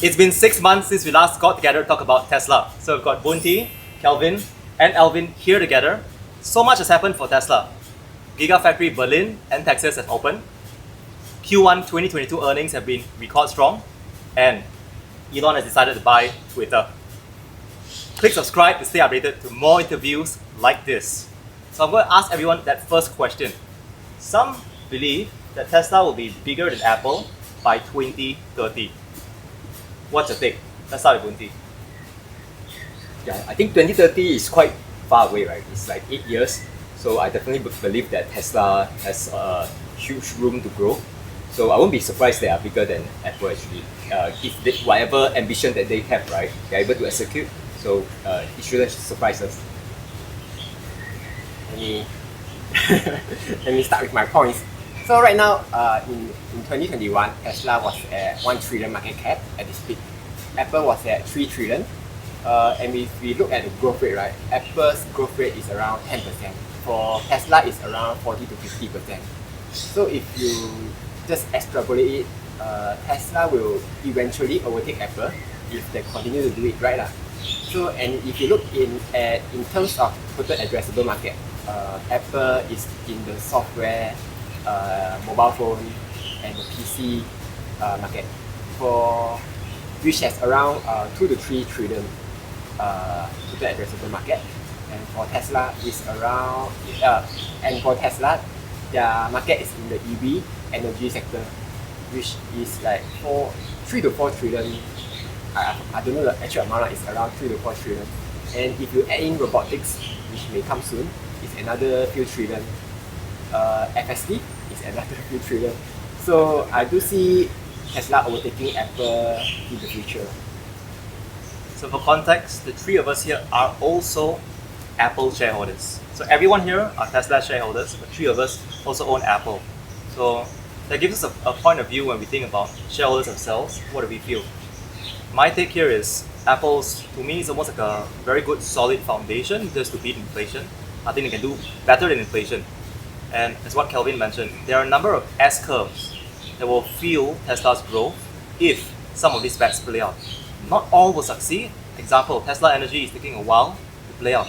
It's been 6 months since we last got together to talk about Tesla. So we've got Bunty, Kelvin, and Alvin here together. So much has happened for Tesla. Gigafactory Berlin and Texas have opened. Q1 2022 earnings have been record strong. And Elon has decided to buy Twitter. Click subscribe to stay updated to more interviews like this. So I'm going to ask everyone that first question. Some believe that Tesla will be bigger than Apple by 2030. What's your take? Let's start with Bunty. Yeah, I think 2030 is quite far away, right? It's like 8 years. So I definitely believe that Tesla has a huge room to grow. So I won't be surprised they are bigger than Apple actually. If whatever ambition that they have, right, they're able to execute. So it shouldn't surprise us. Let me start with my points. So right now, in 2021, Tesla was at 1 trillion market cap at this peak. Apple was at 3 trillion. And if we look at the growth rate, right, Apple's growth rate is around 10%. For Tesla, it's around 40 to 50%. So if you just extrapolate it, Tesla will eventually overtake Apple if they continue to do it right. So, and if you look in terms of total addressable market, Apple is in the software, mobile phone, and the PC market, which has around 2 to 3 trillion total addressable market. And for Tesla, is around, their market is in the EV energy sector, which is like 3 to 4 trillion. I don't know the actual amount, it's around 3 to 4 trillion. And if you add in robotics, which may come soon, it's another few trillion. FSD is another few trillion. So I do see Tesla overtaking Apple in the future. So for context, the three of us here are also Apple shareholders. So everyone here are Tesla shareholders, but three of us also own Apple. So that gives us a point of view when we think about shareholders themselves. What do we feel? My take here is Apple's, to me, is almost like a very good solid foundation just to beat inflation. I think they can do better than inflation. And as what Kelvin mentioned, there are a number of S-curves that will fuel Tesla's growth if some of these bets play out. Not all will succeed. Example, Tesla Energy is taking a while to play out.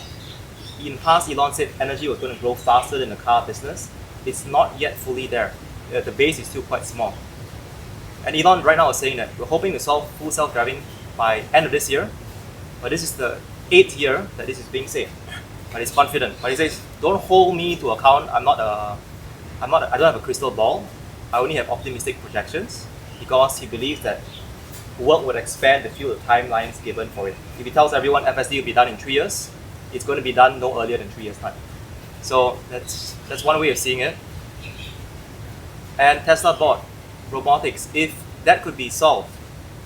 In past, Elon said energy was going to grow faster than the car business. It's not yet fully there. The base is still quite small. And Elon right now is saying that we're hoping to solve full self-driving by end of this year, but this is the 8th year that this is being said. But he's confident. But he says, don't hold me to account. I don't have a crystal ball. I only have optimistic projections because he believes that work would expand the few timelines given for it. If he tells everyone FSD will be done in 3 years, it's going to be done no earlier than 3 years' time. So that's one way of seeing it. And Tesla bought robotics. If that could be solved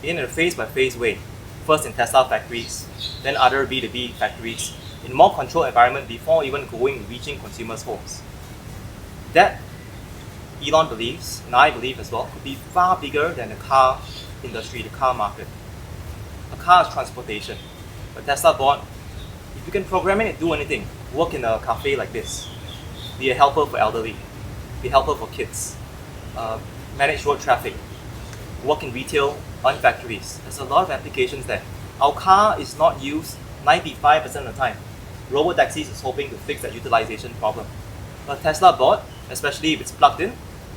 in a phase-by-phase way, first in Tesla factories, then other B2B factories, in more controlled environment before even reaching consumers' homes. That, Elon believes, and I believe as well, could be far bigger than the car industry, the car market. A car is transportation. But Tesla bought, if you can program it and do anything, work in a cafe like this, be a helper for elderly, be a helper for kids, manage road traffic, work in retail, on factories. There's a lot of applications there. Our car is not used 95% of the time. Robotaxis is hoping to fix that utilization problem. But Tesla board, especially if it's plugged in,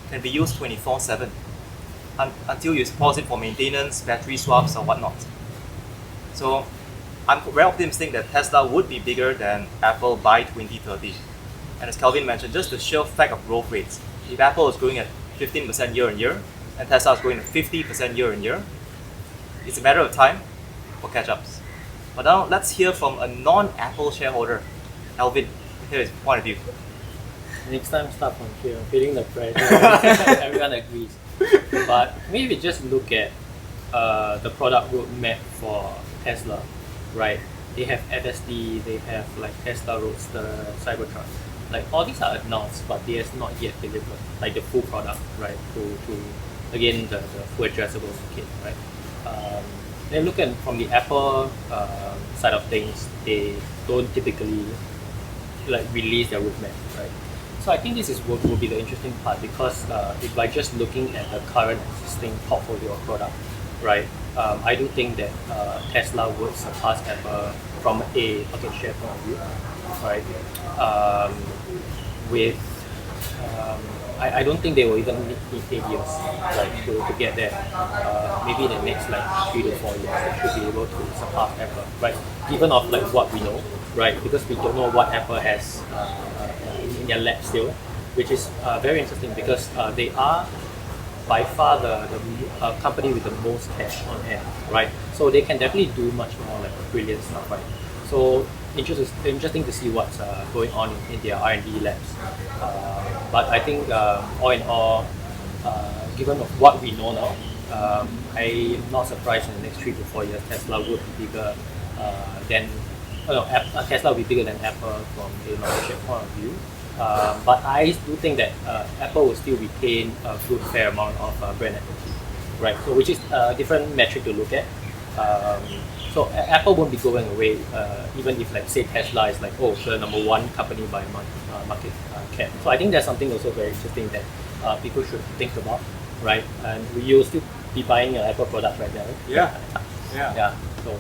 can be used 24/7 until you pause it for maintenance, battery swaps or whatnot. So I'm very optimistic that Tesla would be bigger than Apple by 2030. And as Kelvin mentioned, just the sheer fact of growth rates. If Apple is growing at 15% year on year, and Tesla is growing at 50% year on year, it's a matter of time for catch-ups. But now let's hear from a non-Apple shareholder, Alvin. Here is his point of view. Next time start from here, feeling the pressure. Everyone agrees. But maybe just look at the product roadmap for Tesla, right? They have FSD, they have like Tesla Roadster, Cybertruck. Like all these are announced, but they have not yet delivered like the full product, right? To again the full addressable market, right? Then look at from the Apple side of things, they don't typically like release their roadmap, right? So I think this is what will be the interesting part, because if by just looking at the current existing portfolio of product, right, I do think that Tesla would surpass Apple from a market share point of view, right? Um, with I don't think they will even need 8 years like to get there. Maybe in the next like 3 to 4 years, they should be able to surpass Apple, right? Given of like what we know, right? Because we don't know what Apple has in their lab still, which is very interesting because they are by far the company with the most cash on hand, right? So they can definitely do much more like brilliant stuff, right? So interesting to see what's going on in their R&D labs. But I think all in all, given of what we know now, I'm not surprised in the next 3 to 4 years Tesla would be bigger than Tesla will be bigger than Apple from a market share point of view. But I do think that Apple will still retain a good fair amount of brand equity, right? So which is a different metric to look at. So Apple won't be going away even if like say Tesla is like the number one company by market cap. So I think that's something also very interesting that people should think about, right? And you'll still be buying an Apple product right now. Yeah. So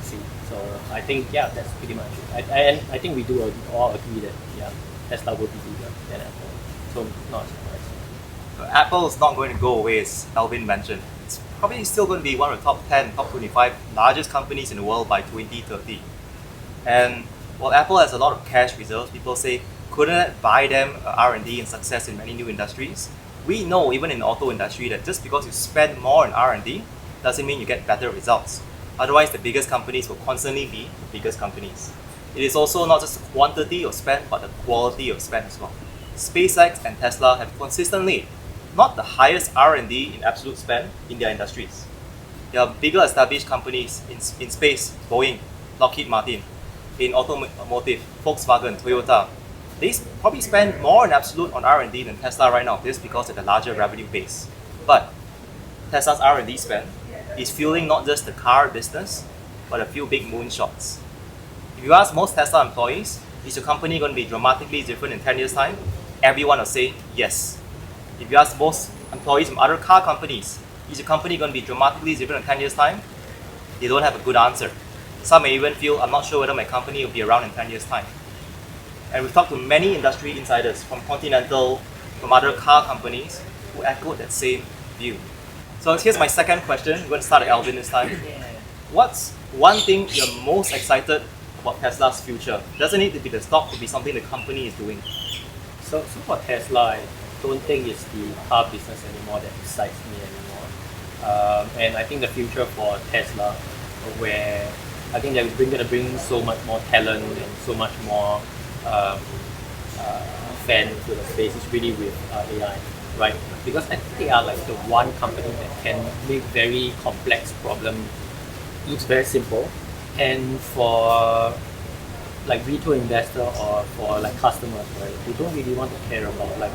see. So I think that's pretty much it. And I think we do all agree that Tesla will be bigger than Apple. So not a surprise. Apple is not going to go away, as Alvin mentioned. It's probably still going to be one of the top 10, top 25 largest companies in the world by 2030. And while Apple has a lot of cash reserves, people say, couldn't it buy them R&D and success in many new industries? We know, even in the auto industry, that just because you spend more in R&D doesn't mean you get better results. Otherwise, the biggest companies will constantly be the biggest companies. It is also not just the quantity of spend, but the quality of spend as well. SpaceX and Tesla have consistently not the highest R&D in absolute spend in their industries. There are bigger established companies in space, Boeing, Lockheed Martin, in automotive, Volkswagen, Toyota. They probably spend more in absolute on R&D than Tesla right now, just because of the larger revenue base. But Tesla's R&D spend is fueling not just the car business, but a few big moonshots. If you ask most Tesla employees, is your company going to be dramatically different in 10 years' time? Everyone will say yes. If you ask most employees from other car companies, is your company going to be dramatically different in 10 years' time? They don't have a good answer. Some may even feel, I'm not sure whether my company will be around in 10 years' time. And we've talked to many industry insiders from Continental, from other car companies, who echoed that same view. So here's my second question. We're going to start at Alvin this time. What's one thing you're most excited about Tesla's future? Doesn't need to be the stock, to be something the company is doing. So for Tesla, I don't think it's the car business anymore that excites me anymore. And I think the future for Tesla, where I think they're going to bring so much more talent and so much more fan to the space, is really with AI, right? Because I think they are like the one company that can make very complex problem looks very simple, and for like retail investor or for like customers, right? They don't really want to care about like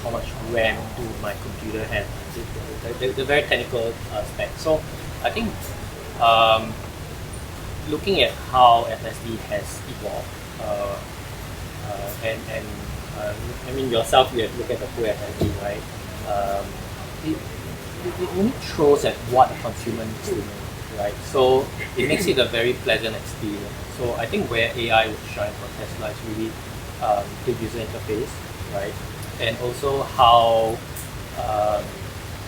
how much RAM do my computer have. The very technical aspect. So I think looking at how FSD has evolved, and I mean yourself, you have to look at the full FSD, right? It only throws at what the consumer needs to know, right? So it makes it a very pleasant experience. So I think where AI would shine for Tesla is really the user interface, right? And also how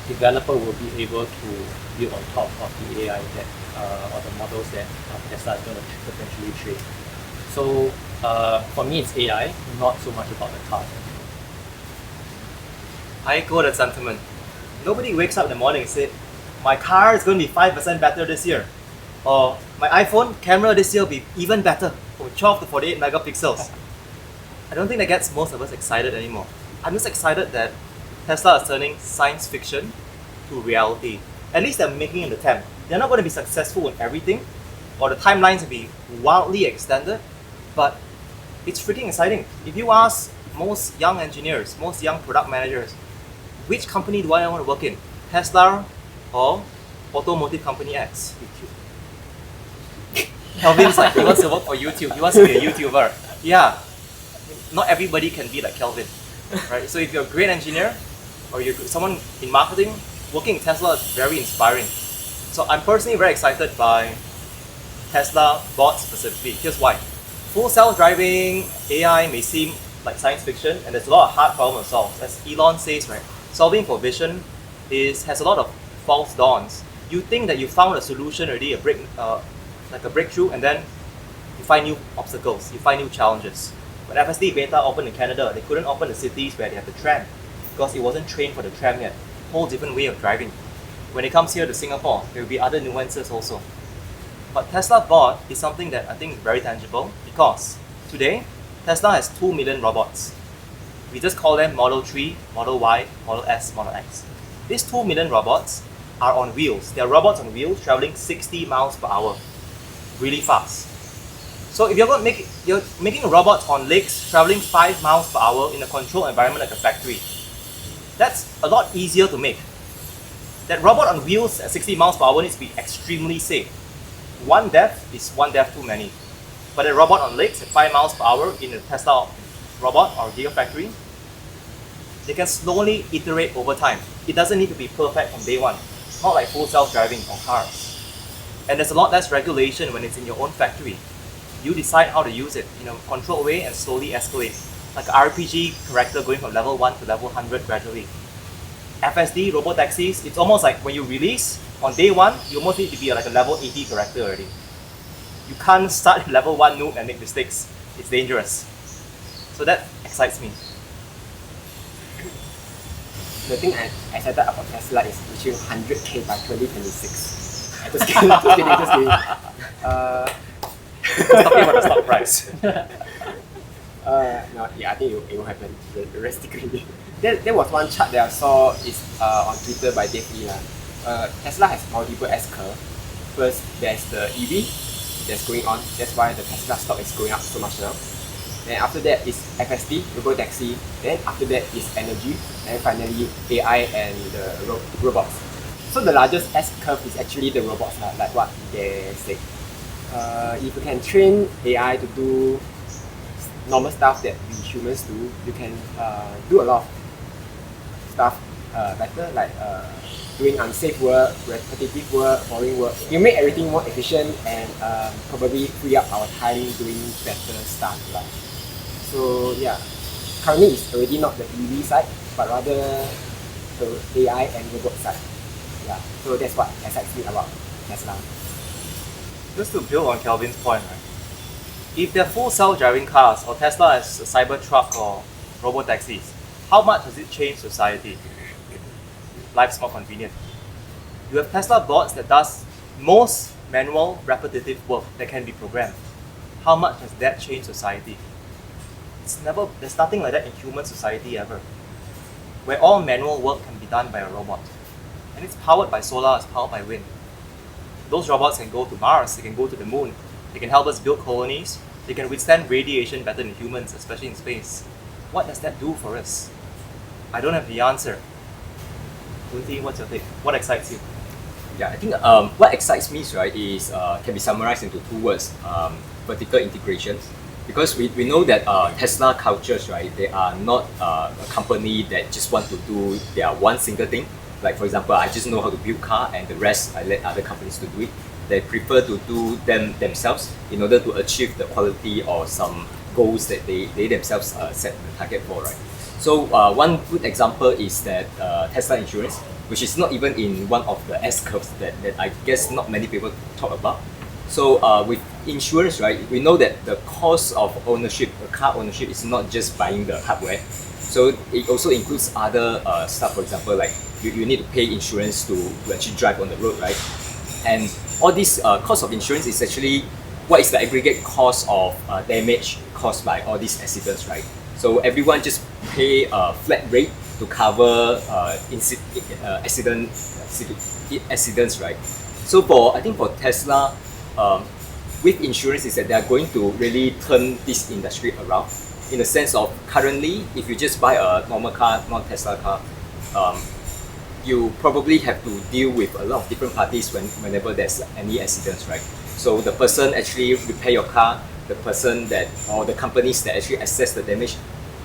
developer will be able to build on top of the AI that or the models that Tesla is going to potentially train. So for me, it's AI, not so much about the cars. I echo that sentiment. Nobody wakes up in the morning and says, my car is going to be 5% better this year. Or my iPhone camera this year will be even better, from 12 to 48 megapixels. I don't think that gets most of us excited anymore. I'm just excited that Tesla is turning science fiction to reality. At least they're making an attempt. They're not going to be successful in everything, or the timelines will be wildly extended, but it's freaking exciting. If you ask most young engineers, most young product managers, which company do I want to work in? Tesla or automotive company X? Kelvin's like, he wants to work for YouTube. He wants to be a YouTuber. Yeah, not everybody can be like Kelvin, right? So if you're a great engineer or you're someone in marketing, working in Tesla is very inspiring. So I'm personally very excited by Tesla bots specifically. Here's why. Full self-driving AI may seem like science fiction, and there's a lot of hard problems to solve. As Elon says, right, solving for vision has a lot of false dawns. You think that you found a solution already, like a breakthrough, and then you find new obstacles, you find new challenges. When FSD beta opened in Canada, they couldn't open the cities where they have the tram because it wasn't trained for the tram yet. Whole different way of driving. When it comes here to Singapore, there will be other nuances also. But Tesla Bot is something that I think is very tangible because today, Tesla has 2 million robots. We just call them Model 3, Model Y, Model S, Model X. These 2 million robots are on wheels. They are robots on wheels traveling 60 miles per hour, really fast. So if you're making robots on legs traveling 5 miles per hour in a controlled environment like a factory, that's a lot easier to make. That robot on wheels at 60 miles per hour needs to be extremely safe. One death is one death too many. But a robot on legs at 5 miles per hour in a Tesla robot or gigafactory, they can slowly iterate over time. It doesn't need to be perfect from day one. Not like full self-driving on cars. And there's a lot less regulation when it's in your own factory. You decide how to use it in a controlled way and slowly escalate. Like an RPG character going from level 1 to level 100 gradually. FSD, robotaxis, it's almost like when you release, on day 1, you almost need to be like a level 80 character already. You can't start level 1 noob and make mistakes. It's dangerous. So that excites me. The thing I'm excited about Tesla is reaching 100K by 2026. Just kidding, just kidding, just kidding. Talking about the stock price. No, yeah, I think it will happen realistically. There was one chart that I saw is on Twitter by Dave Lee. Tesla has multiple S-curve. First, there's the EV that's going on. That's why the Tesla stock is going up so much now. Then after that is FSD, robotaxi. Then after that is energy. And finally AI and the robots. So the largest S-curve is actually the robots, like what they say. If you can train AI to do normal stuff that we humans do, you can do a lot of stuff better, like doing unsafe work, repetitive work, boring work. You make everything more efficient and probably free up our time doing better stuff. So yeah, currently it's already not the EV side, but rather the AI and robot side. Yeah, so that's what excites me about Tesla. Just to build on Kelvin's point, right? If they're full self-driving cars or Tesla as a cyber truck or robotaxis, how much does it change society? Life's more convenient. You have Tesla bots that does most manual, repetitive work that can be programmed. How much has that changed society? There's nothing like that in human society ever, where all manual work can be done by a robot. And it's powered by solar, it's powered by wind. Those robots can go to Mars, they can go to the moon, they can help us build colonies, they can withstand radiation better than humans, especially in space. What does that do for us? I don't have the answer. Kunti, what's your take? What excites you? Yeah, I think what excites me, right, is can be summarized into 2 words: vertical integration. Because we know that Tesla cultures, right, they are not a company that just want to do their one single thing. Like for example, I just know how to build car and the rest I let other companies to do it. They prefer to do them themselves in order to achieve the quality or some goals that they themselves set the target for, right? So one good example is that Tesla insurance, which is not even in one of the S-curves that I guess not many people talk about. So with insurance, right, we know that the cost of ownership, car ownership, is not just buying the hardware. So it also includes other stuff. For example, like you need to pay insurance to actually drive on the road, right? And all this cost of insurance is actually what is the aggregate cost of damage caused by all these accidents, right? So everyone just pay a flat rate to cover accidents, right? So I think for Tesla, with insurance is that they are going to really turn this industry around, in the sense of currently, if you just buy a normal car, non-Tesla car, you probably have to deal with a lot of different parties whenever there's any accidents, right? So the person actually repair your car, the person or the companies that actually assess the damage,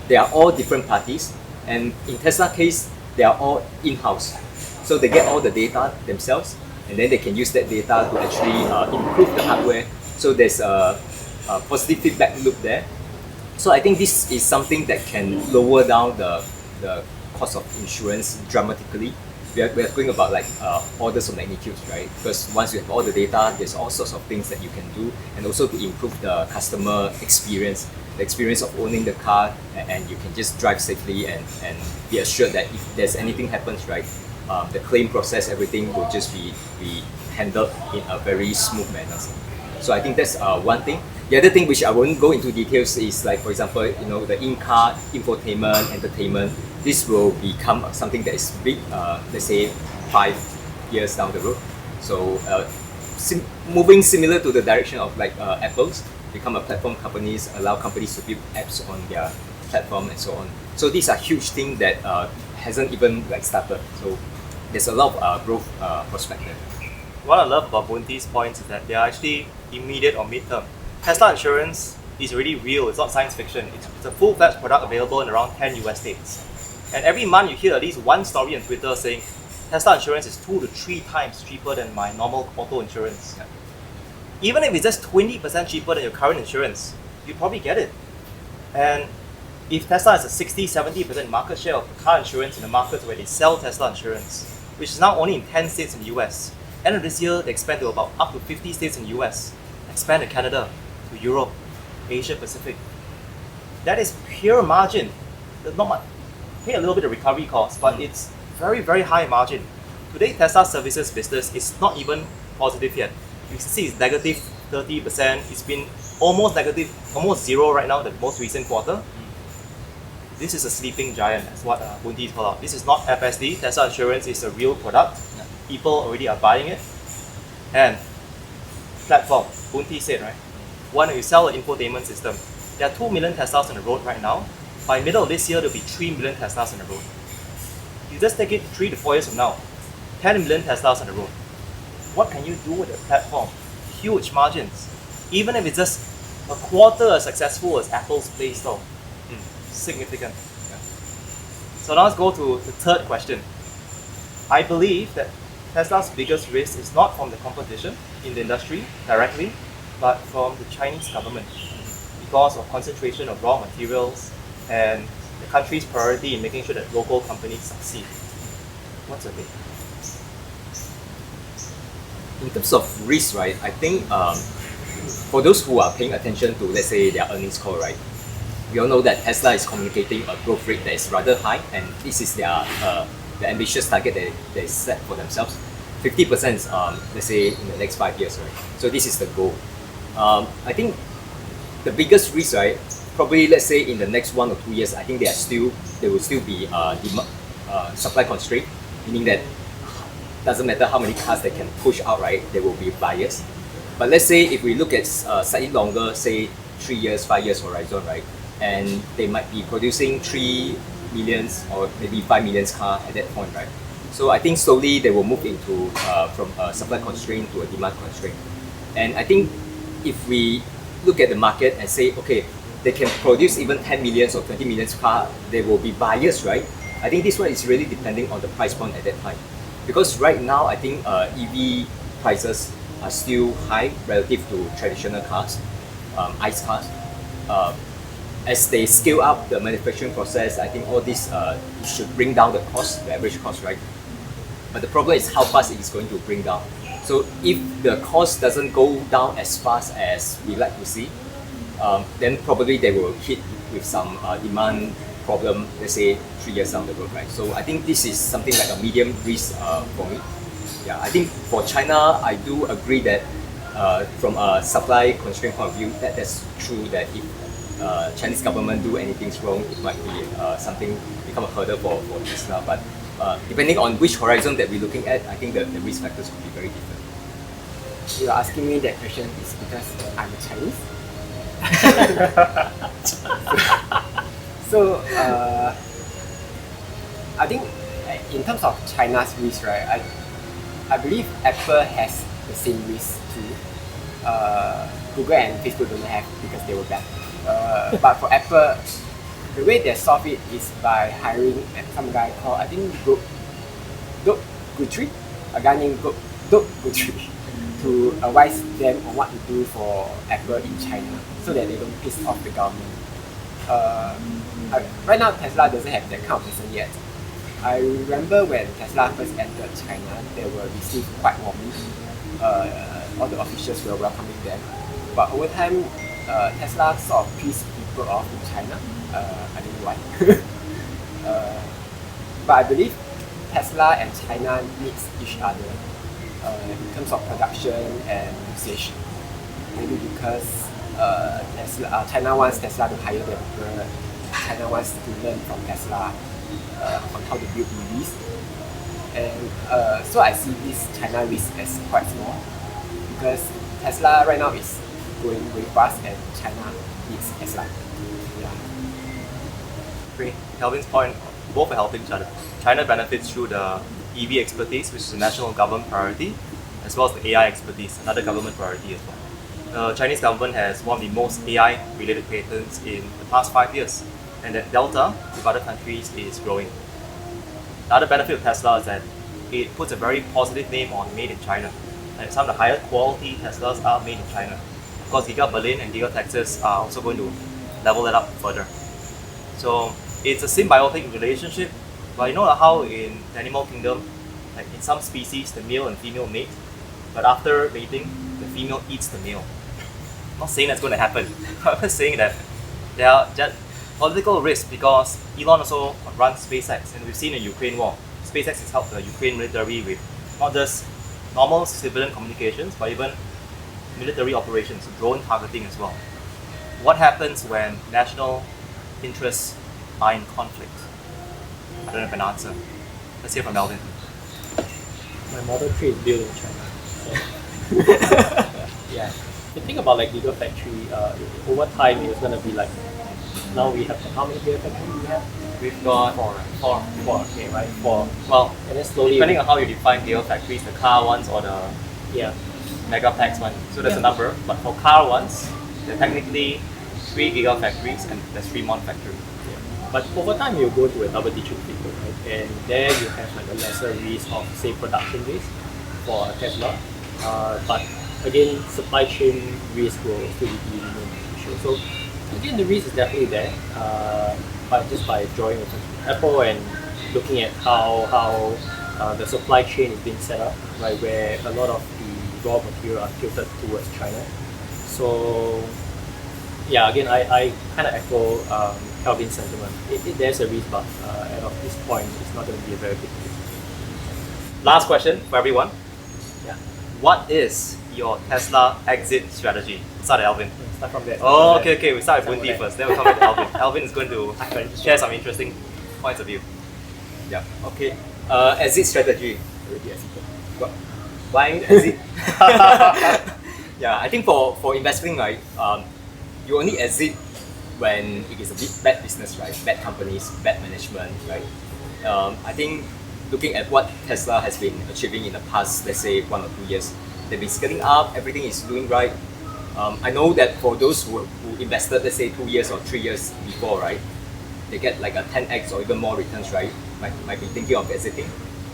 they are all different parties. And in Tesla case, they are all in-house. So they get all the data themselves, and then they can use that data to actually improve the hardware. So there's a positive feedback loop there. So I think this is something that can lower down the cost of insurance dramatically. We are going about like orders of magnitudes, right? Because once you have all the data, there's all sorts of things that you can do, and also to improve the customer experience, the experience of owning the car, and you can just drive safely and be assured that if there's anything happens, right, the claim process, everything will just be handled in a very smooth manner. So I think that's one thing. The other thing which I won't go into details is like, for example, the in-car infotainment, entertainment. This will become something that is big, let's say 5 years down the road. So moving similar to the direction of like Apple's, become a platform companies, allow companies to build apps on their platform and so on. So these are huge things that hasn't even like started. So there's a lot of growth prospect there. What I love about Bunti's points is that they are actually immediate or mid-term. Tesla insurance is already real, it's not science fiction. It's a full-fledged product available in around 10 US states. And every month you hear at least one story on Twitter saying Tesla insurance is 2 to 3 times cheaper than my normal auto insurance. Even if it's just 20% cheaper than your current insurance, you probably get it. And if Tesla has a 60-70% market share of car insurance in the markets where they sell Tesla insurance, which is now only in 10 states in the US, end of this year they expand to about up to 50 states in the US, expand to Canada, to Europe, Asia Pacific. That is pure margin. There's not much. Pay a little bit of recovery cost, but it's very, very high margin. Today, Tesla services business is not even positive yet. You can see it's negative 30%. It's been almost negative, almost zero right now, the most recent quarter. This is a sleeping giant, that's what Bunti called out. This is not FSD. Tesla insurance is a real product. People already are buying it. And platform, Bunti said, right? When you sell an infotainment system, there are 2 million Teslas on the road right now. By middle of this year, there will be 3 million Teslas on the road. You just take it 3 to 4 years from now, 10 million Teslas on the road. What can you do with a platform? Huge margins. Even if it's just a quarter as successful as Apple's Play Store. Significant. Yeah. So now let's go to the third question. I believe that Tesla's biggest risk is not from the competition in the industry directly, but from the Chinese government because of concentration of raw materials and the country's priority in making sure that local companies succeed. What's your take? In terms of risk, right, I think for those who are paying attention to, let's say, their earnings call, right, we all know that Tesla is communicating a growth rate that is rather high, and this is their ambitious target that they set for themselves. 50%, let's say, in the next 5 years, right? So this is the goal. I think the biggest risk, right, probably let's say in the next 1 or 2 years, I think there will still be supply constraint, meaning that doesn't matter how many cars they can push out, right? There will be buyers. But let's say if we look at slightly longer, say 3 years, 5 years horizon, right? And they might be producing 3 millions or maybe 5 million cars at that point, right? So I think slowly they will move into from a supply constraint to a demand constraint. And I think if we look at the market and say, okay, they can produce even 10 millions or 20 millions car, there will be buyers, right? I think this one is really depending on the price point at that time. Because right now, I think EV prices are still high relative to traditional cars, ICE cars. As they scale up the manufacturing process, I think all this should bring down the cost, the average cost, right? But the problem is how fast it is going to bring down. So if the cost doesn't go down as fast as we like to see, then probably they will hit with some demand problem, let's say 3 years down the road, right? So I think this is something like a medium risk for me. Yeah, I think for China, I do agree that from a supply constraint point of view, that's true that if Chinese government do anything wrong, it might be something become a hurdle for Tesla. But depending on which horizon that we're looking at, I think the risk factors will be very different. You're asking me that question is because I'm a Chinese. So I think in terms of China's risk, right, I believe Apple has the same risk too. Google and Facebook don't have because they were bad. But for Apple, the way they solve it is by hiring some guy called, I think, Guthrie, a guy named Doug Guthrie, to advise them on what to do for Apple in China so that they don't piss off the government. Right now, Tesla doesn't have that kind of person yet. I remember when Tesla first entered China, they were received quite warmly. All the officials were welcoming them. But over time, Tesla sort of pissed people off in China. I don't know why. But I believe Tesla and China needs each other in terms of production and usage. Maybe because China wants Tesla to hire their people. China wants to learn from Tesla on how to build EVs. And so I see this China risk as quite small because Tesla right now is going very fast and China needs Tesla. Yeah. Great. Calvin's point, both are helping each other. China benefits through the EV expertise, which is a national government priority, as well as the AI expertise, another government priority as well. The Chinese government has one of the most AI-related patents in the past 5 years, and that delta with other countries is growing. The other benefit of Tesla is that it puts a very positive name on made in China, and some of the higher quality Teslas are made in China. Of course, Giga Berlin and Giga Texas are also going to level that up further. So it's a symbiotic relationship, but you know how in the animal kingdom, like in some species, the male and female mate, but after mating, the female eats the male. I'm not saying that's going to happen. I'm just saying that there are just political risks because Elon also runs SpaceX, and we've seen in the Ukraine war, SpaceX has helped the Ukraine military with not just normal civilian communications, but even military operations, drone targeting as well. What happens when national interests are in conflict? I don't have an answer. Let's hear from Alvin. My Model 3 is built in China. So yeah. If you think about like Gigafactory, over time it's gonna be like, now we have how many Gigafactories we have? We've got Four, okay, right? Four. well, And then slowly depending on how you define gigafactories, the car ones or the yeah. megapacks one. So there's Yeah. a number, but for car ones, there are technically 3 gigafactories and there's 3 factories. But over time you go to a double digit figure, right? And there you have like a lesser risk of say production risk for Tesla. But again, supply chain risk will still be remain an issue. So again, the risk is definitely there. But just by drawing attention to Apple and looking at how the supply chain is being set up, right, where a lot of the raw material are tilted towards China. So yeah, again, I kind of echo Calvin's sentiment. There's a risk, but at this point, it's not going to be a very big risk. Last question for everyone. Yeah. What is your Tesla exit strategy? Start at Alvin. Start from there. Oh, okay. We start with Start from Bunty there. first, then we'll come back to Alvin. Alvin is going to share some interesting points of view. Yeah. Okay. Exit strategy. Already accepted. Why exit? Yeah, I think for investing, right, you only exit when it is a bad business, right? Bad companies, bad management, right? I think looking at what Tesla has been achieving in the past, let's say 1 or 2 years, they've been scaling up, everything is doing right. I know that for those who invested, let's say 2 years or 3 years before, right, they get like a 10x or even more returns, right? Might be thinking of exiting.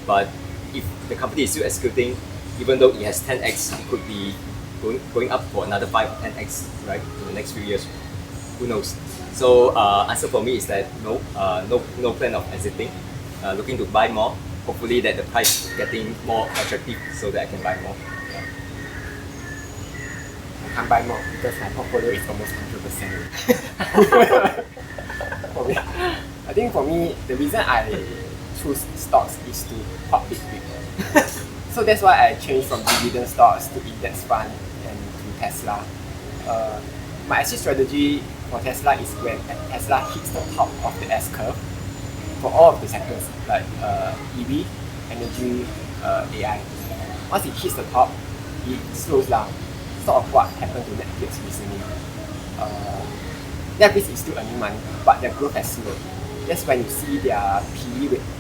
But if the company is still executing, even though it has 10x, it could be going up for another 5 or 10x, right, in the next few years. Who knows? So answer for me is that no plan of exiting. Looking to buy more. Hopefully that the price is getting more attractive so that I can buy more. Yeah. I can't buy more because my portfolio is almost 100%. For me, I think for me, the reason I choose stocks is to Huat Big Big. So that's why I changed from dividend stocks to index fund and to Tesla. My exit strategy for Tesla is when Tesla hits the top of the S curve for all of the sectors like EV, energy, AI. Once it hits the top, it slows down. Sort of what happened to Netflix recently. Netflix is still earning money, but their growth has slowed. That's when you see their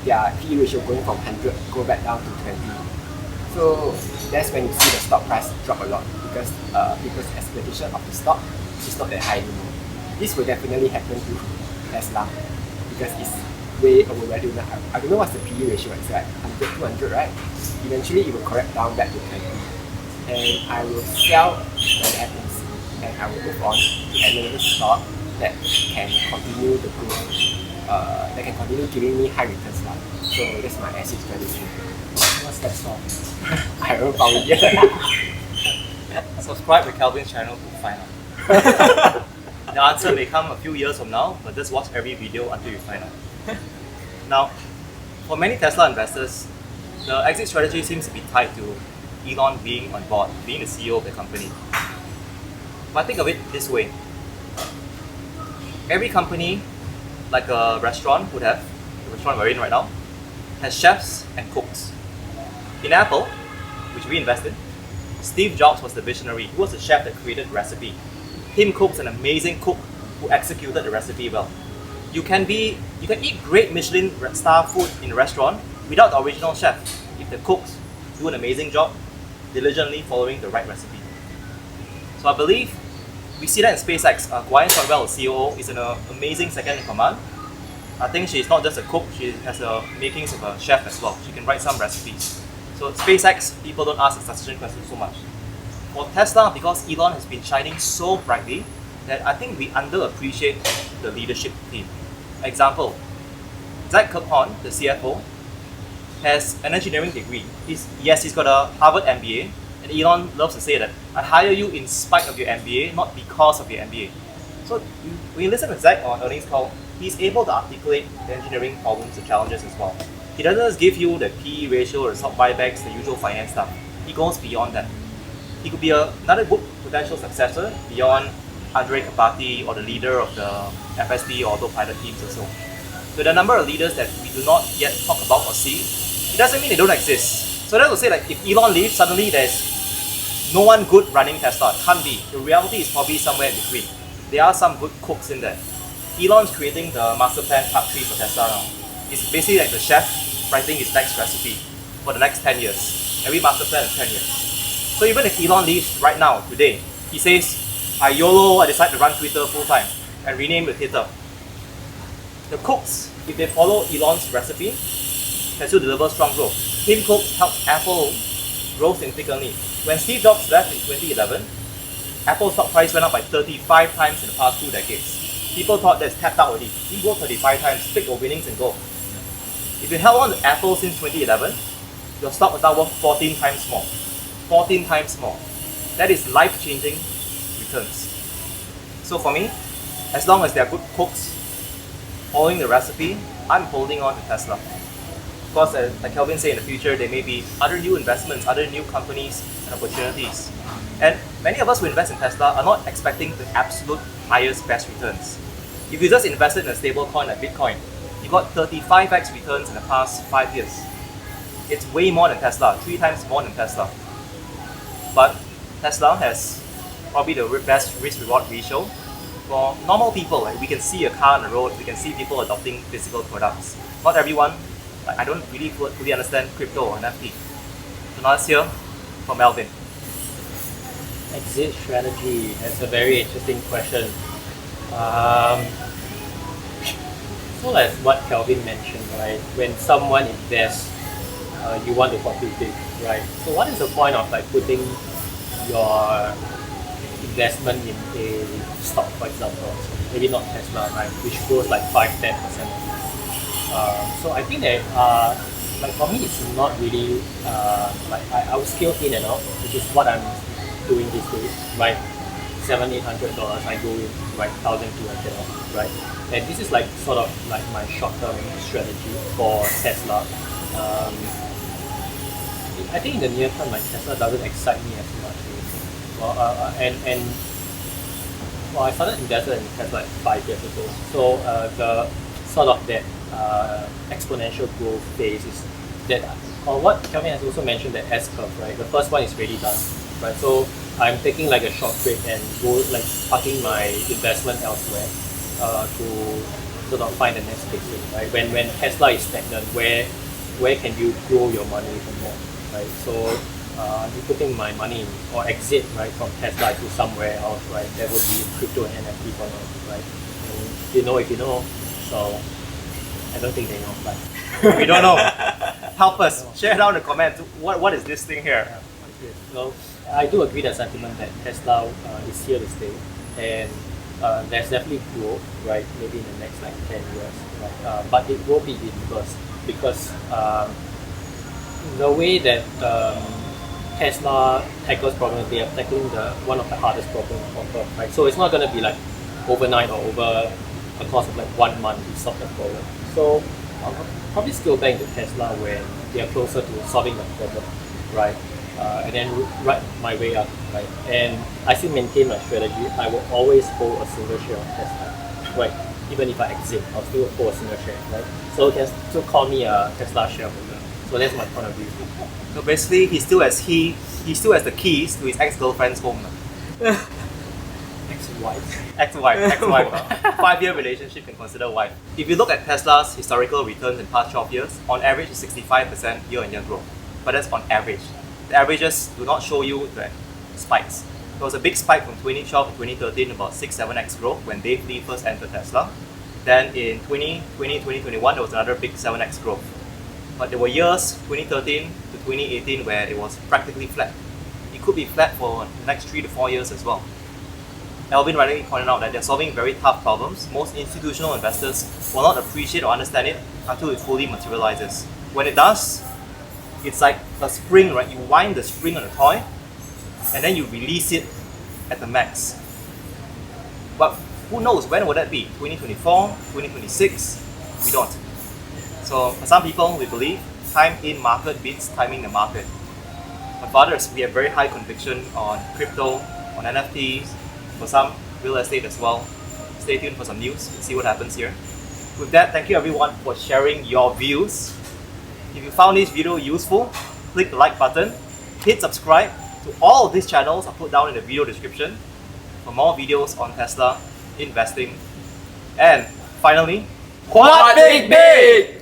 PE ratio going from 100 go back down to 20. So that's when you see the stock price drop a lot because people's expectation of the stock is not that high anymore. This will definitely happen to Tesla because it's way overvalued now. I don't know what's the PE ratio, it's like 100, 200, right? Eventually it will correct down back to 20. And I will sell when it happens. And I will move on to another stock that can continue the growth, that can continue giving me high returns now. So that's my exit strategy. What's that song? I haven't found it yet. Subscribe to Calvin's channel to find out. The answer may come a few years from now, but just watch every video until you find out. Now, for many Tesla investors, the exit strategy seems to be tied to Elon being on board, being the CEO of the company. But think of it this way. Every company, like a restaurant would have, the restaurant we're in right now, has chefs and cooks. In Apple, which we invested, Steve Jobs was the visionary. He was the chef that created the recipe. Tim Cook's an amazing cook who executed the recipe well. You can eat great Michelin star food in a restaurant without the original chef if the cooks do an amazing job, diligently following the right recipe. So I believe we see that in SpaceX. Gwynne Shotwell, the COO, is an amazing second in command. I think she's not just a cook, she has the makings of a chef as well. She can write some recipes. So SpaceX, people don't ask the succession question so much. For Tesla, because Elon has been shining so brightly, that I think we underappreciate the leadership team. Example, Zach Kirkhorn, the CFO, has an engineering degree. He's got a Harvard MBA, and Elon loves to say that, I hire you in spite of your MBA, not because of your MBA. So when you listen to Zach on earnings call, he's able to articulate the engineering problems and challenges as well. He doesn't just give you the PE ratio or stock buybacks, the usual finance stuff. He goes beyond that. He could be another good potential successor beyond Andrej Karpathy or the leader of the FSD or autopilot teams or so. So the number of leaders that we do not yet talk about or see, it doesn't mean they don't exist. So that would say like if Elon leaves, suddenly there's no one good running Tesla. Can't be. The reality is probably somewhere in between. There are some good cooks in there. Elon's creating the master plan part 3 for Tesla now. It's basically like the chef writing his next recipe for the next 10 years. Every master plan is 10 years. So even if Elon leaves right now, today, he says, I decide to run Twitter full time and rename the Twitter. The cooks, if they follow Elon's recipe, can still deliver strong growth. Tim Cook helped Apple grow significantly. When Steve Jobs left in 2011, Apple's stock price went up by 35 times in the past 2 decades. People thought that's tapped out already. He go 35 times, pick your winnings and go. If you held on to Apple since 2011, your stock was now worth 14 times more. 14 times more. That is life-changing returns. So for me, as long as there are good cooks following the recipe, I'm holding on to Tesla. Of course, like Kelvin said, in the future, there may be other new investments, other new companies and opportunities. And many of us who invest in Tesla are not expecting the absolute highest, best returns. If you just invested in a stable coin like Bitcoin, you got 35x returns in the past 5 years. It's way more than Tesla, 3 times more than Tesla. But Tesla has probably the best risk-reward ratio for normal people. Like we can see a car on the road, we can see people adopting physical products. Not everyone, I don't really fully understand crypto or NFT. So now let's hear from Alvin. Exit strategy, that's a very interesting question. So as what Kelvin mentioned, right? When someone invests, you want to profit big, right? So what is the point of like putting your investment in a stock, for example, maybe not Tesla, right, which grows like 5-10%. So I think that like for me, it's not really like I will scale in and out, which is what I'm doing these days, right? $700-800, I go in, right, 1,200, right? And this is like sort of like my short-term strategy for Tesla. I think in the near term, like Tesla doesn't excite me as much. Well, I started investing in Tesla like 5 years ago. So the sort of that exponential growth phase is that, or what Kelvin has also mentioned, that S curve, right? The first one is already done, right? So I'm taking like a short break and go like parking my investment elsewhere to sort of find the next big thing, right? When Tesla is stagnant, where can you grow your money even more, right? So I'm putting my money in, or exit, right, from Tesla to somewhere else, right? That would be crypto and NFT for now, right? And if you know. So I don't think they know, but We don't know. Help us. Share down in the comments. What is this thing here? okay. Well, I do agree that sentiment that Tesla is here to stay, and there's definitely growth, right? Maybe in the next like 10 years, right? But it will be reversed because the way that Tesla tackles problems, they are tackling one of the hardest problems on Earth, right? So it's not going to be like overnight or over a course of like 1 month to solve the problem. So I'll probably still bank to Tesla when they are closer to solving the problem, right? And then ride my way up, right? And I still maintain my strategy. I will always hold a single share of Tesla, right? Even if I exit, I'll still hold a single share, right? So you can still call me a Tesla shareholder. So that's my point of view. So basically, he still has the keys to his ex-girlfriend's home. Ex-wife. Ex-wife. 5-year relationship can consider wife. If you look at Tesla's historical returns in past 12 years, on average it's 65% year-on-year growth. But that's on average. The averages do not show you the spikes. There was a big spike from 2012 to 2013, about 6-7x growth when Dave Lee first entered Tesla. Then in 2020, 2021, there was another big 7x growth. But there were years, 2013 to 2018, where it was practically flat. It could be flat for the next 3 to 4 years as well. Alvin rightly pointed out that they're solving very tough problems. Most institutional investors will not appreciate or understand it until it fully materializes. When it does, it's like a spring, right? You wind the spring on a toy and then you release it at the max. But who knows, when will that be? 2024, 2026? We don't. So for some people, we believe time in market beats timing the market. But for others, we have very high conviction on crypto, on NFTs, for some real estate as well. Stay tuned for some news and see what happens here. With that, thank you everyone for sharing your views. If you found this video useful, click the like button, hit subscribe to all of these channels I'll put down in the video description for more videos on Tesla, investing, and finally, Huat Big Big!